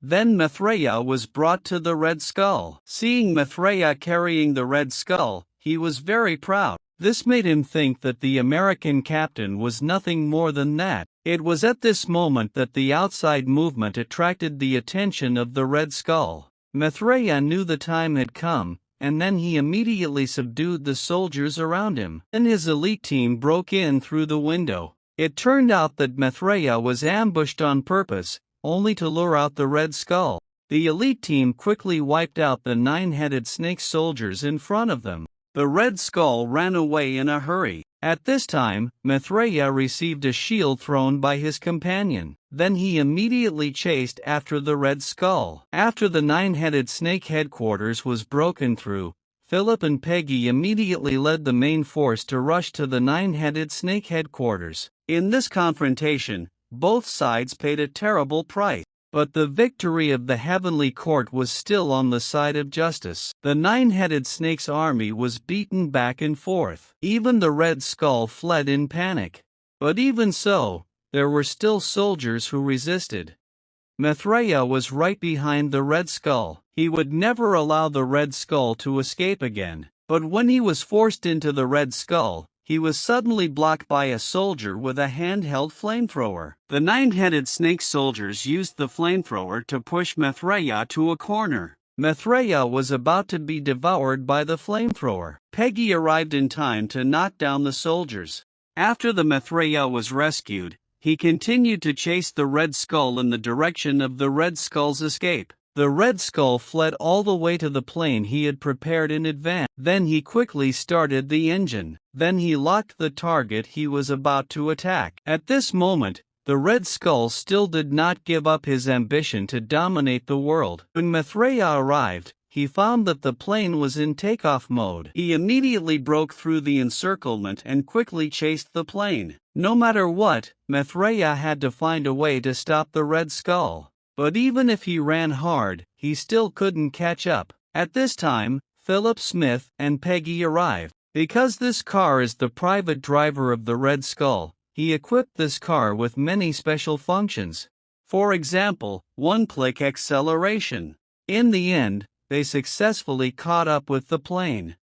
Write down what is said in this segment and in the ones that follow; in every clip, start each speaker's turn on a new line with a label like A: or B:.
A: Then Maitreya was brought to the Red Skull. Seeing Maitreya carrying the Red Skull, he was very proud. This made him think that the American captain was nothing more than that. It was at this moment that the outside movement attracted the attention of the Red Skull. Maitreya knew the time had come, and then he immediately subdued the soldiers around him. Then his elite team broke in through the window. It turned out that Maitreya was ambushed on purpose, only to lure out the Red Skull. The elite team quickly wiped out the 9-headed snake soldiers in front of them. The Red Skull ran away in a hurry. At this time, Maitreya received a shield thrown by his companion. Then he immediately chased after the Red Skull. After the 9-headed snake headquarters was broken through, Philip and Peggy immediately led the main force to rush to the 9-headed snake headquarters. In this confrontation, both sides paid a terrible price. But the victory of the heavenly court was still on the side of justice. The 9-headed snake's army was beaten back and forth. Even the Red Skull fled in panic. But even so, there were still soldiers who resisted. Maitreya was right behind the Red Skull. He would never allow the Red Skull to escape again. But when he was forced into the Red Skull, he was suddenly blocked by a soldier with a handheld flamethrower. The 9-headed snake soldiers used the flamethrower to push Maitreya to a corner. Maitreya was about to be devoured by the flamethrower. Peggy arrived in time to knock down the soldiers. After the Maitreya was rescued, he continued to chase the Red Skull in the direction of the Red Skull's escape. The Red Skull fled all the way to the plane he had prepared in advance. Then he quickly started the engine. Then he locked the target he was about to attack. At this moment, the Red Skull still did not give up his ambition to dominate the world. When Maitreya arrived, he found that the plane was in takeoff mode. He immediately broke through the encirclement and quickly chased the plane. No matter what, Maitreya had to find a way to stop the Red Skull. But even if he ran hard, he still couldn't catch up. At this time, Philip Smith and Peggy arrived. Because this car is the private driver of the Red Skull, he equipped this car with many special functions. For example, one-click acceleration. In the end, they successfully caught up with the plane.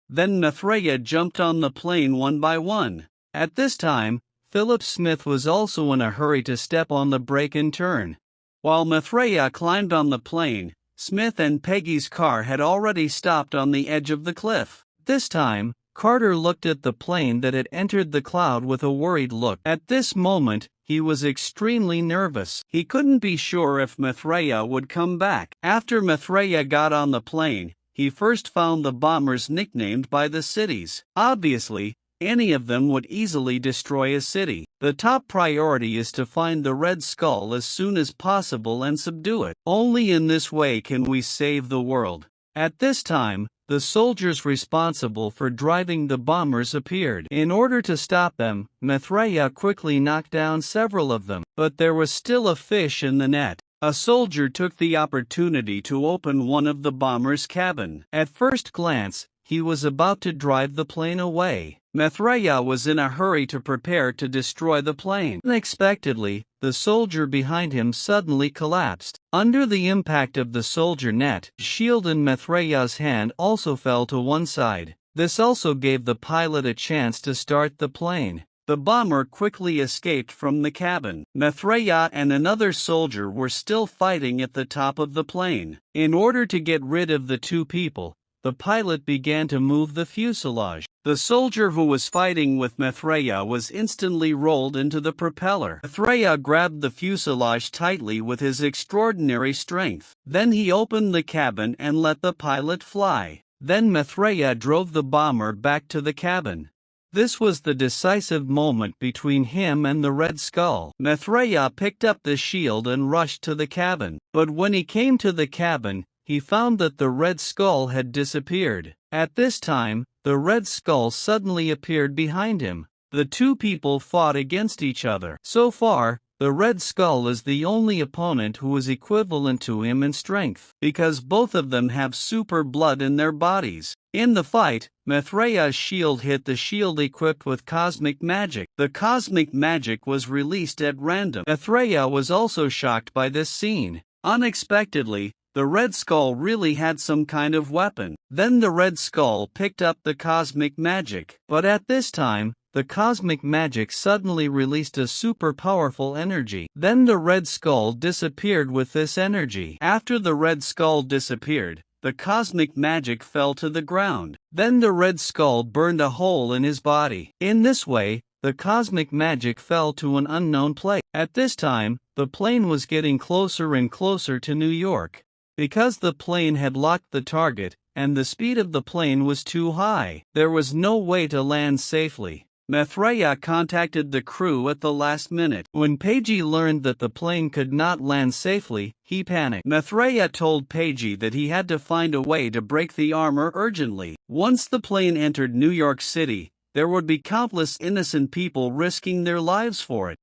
A: Then Maitreya jumped on the plane one by one. At this time, Philip Smith was also in a hurry to step on the brake and turn. While Maitreya climbed on the plane, Smith and Peggy's car had already stopped on the edge of the cliff. This time, Carter looked at the plane that had entered the cloud with a worried look. At this moment, he was extremely nervous. He couldn't be sure if Maitreya would come back. After Maitreya got on the plane, he first found the bombers nicknamed by the cities. Obviously, any of them would easily destroy a city. The top priority is to find the Red Skull as soon as possible and subdue it. Only in this way can we save the world. At this time, the soldiers responsible for driving the bombers appeared. In order to stop them, Maitreya quickly knocked down several of them. But there was still a fish in the net. A soldier took the opportunity to open one of the bomber's cabin. At first glance, he was about to drive the plane away. Maitreya was in a hurry to prepare to destroy the plane. Unexpectedly, the soldier behind him suddenly collapsed. Under the impact of the soldier net, shield in Maitreya's hand also fell to one side. This also gave the pilot a chance to start the plane. The bomber quickly escaped from the cabin. Maitreya and another soldier were still fighting at the top of the plane. In order to get rid of the two people, the pilot began to move the fuselage. The soldier who was fighting with Maitreya was instantly rolled into the propeller. Maitreya grabbed the fuselage tightly with his extraordinary strength. Then he opened the cabin and let the pilot fly. Then Maitreya drove the bomber back to the cabin. This was the decisive moment between him and the Red Skull. Maitreya picked up the shield and rushed to the cabin. But when he came to the cabin, he found that the Red Skull had disappeared. At this time, the Red Skull suddenly appeared behind him. The two people fought against each other. So far, the Red Skull is the only opponent who is equivalent to him in strength, because both of them have super blood in their bodies. In the fight, Maitreya's shield hit the shield equipped with cosmic magic. The cosmic magic was released at random. Maitreya was also shocked by this scene. Unexpectedly, the Red Skull really had some kind of weapon. Then the Red Skull picked up the cosmic magic. But at this time, the cosmic magic suddenly released a super powerful energy. Then the Red Skull disappeared with this energy. After the Red Skull disappeared, the cosmic magic fell to the ground. Then the Red Skull burned a hole in his body. In this way, the cosmic magic fell to an unknown place. At this time, the plane was getting closer and closer to New York. Because the plane had locked the target, and the speed of the plane was too high, there was no way to land safely. Maitreya contacted the crew at the last minute. When Pagey learned that the plane could not land safely, he panicked. Maitreya told Pagey that he had to find a way to break the armor urgently. Once the plane entered New York City, there would be countless innocent people risking their lives for it.